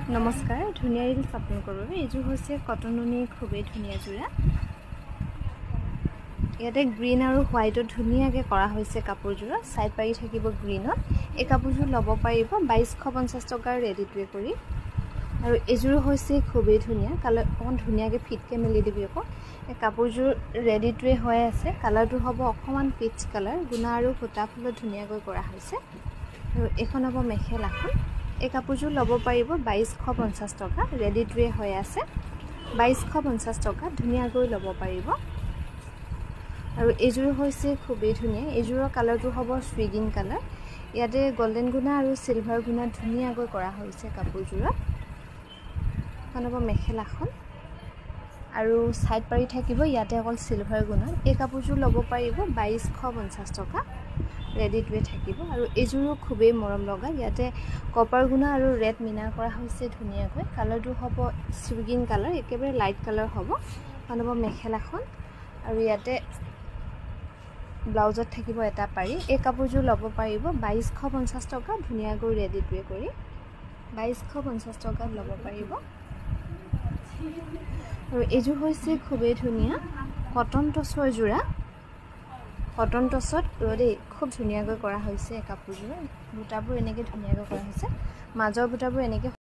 নমস্কাৰ ধুনীয়া reels upload কৰোঁ এইযোৰ হৈছে কটননি খুবেই ধুনীয়া যোৰা ইয়াতে গ্ৰীণ আৰু হোৱাইটত ধুনীয়াকৈ কৰা হৈছে কাপোৰযোৰা সাইড পাৰি থাকিব গ্ৰীণত এই কাপোৰযোৰ ল'ব পাৰিব 2250 টকাৰ ৰেডি টু কৰি আৰু এইযোৰ হৈছে খুবেই ধুনীয়া কালাৰ অকণ ধুনীয়াকৈ ফিটকৈ মেলি দিবি আকৌ এই কাপোৰযোৰ ৰেডি টু হৈ আছে কালাৰটো হ'ব অকণমান পিচ কালাৰ গুণা আৰু সূতা ফুলত ধুনীয়াকৈ কৰা হৈছে আৰু এখন হ'ব মেখেলাখন এই কাপোৰযোৰ ল'ব পাৰিব 2250 টকা ৰেডি টু হৈ আছে 2250 টকা ধুনীয়াকৈ ল'ব পাৰিব আৰু এইযোৰ হৈছে খুবেই ধুনীয়া এইযোৰৰ কালাৰটো হ'ব স্বিগিন কালাৰ ইয়াতে গোল্ডেন গুণা আৰু সিলভাৰ গুণা ধুনীয়াকৈ কৰা হৈছে কাপোৰযোৰত এখন হ'ব মেখেলাখন আৰু সাইড পাৰি থাকিব ইয়াতে অকল সিলভাৰ গুণা এই কাপোৰযোৰ ল'ব পাৰিব 2250 টকা ৰেডি টু থাকিব আৰু এইযোৰো খুবেই মৰম লগা ইয়াতে কপাৰ গুণা আৰু ৰেড মিনা কৰা হৈছে ধুনীয়াকৈ কালাৰটো হ'ব স্বিগিন কালাৰ একেবাৰে লাইট কালাৰ হ'ব এখন হ'ব মেখেলাখন আৰু ইয়াতে ব্লাউজত থাকিব এটা পাৰি এই কাপোৰযোৰ ল'ব পাৰিব 2250 টকা ধুনীয়াকৈ ৰেডি টু কৰি 2250 টকা ল'ব পাৰিব আৰু এইযোৰ হৈছে খুবেই ধুনীয়া কটন টছৰ যোৰা কটন টছত ৰদে খুব ধুনীয়াকৈ কৰা হৈছে এই কাপোৰযোৰ বুটাবোৰ এনেকৈ ধুনীয়াকৈ কৰা হৈছে মাজৰ বুটাবোৰ এনেকৈ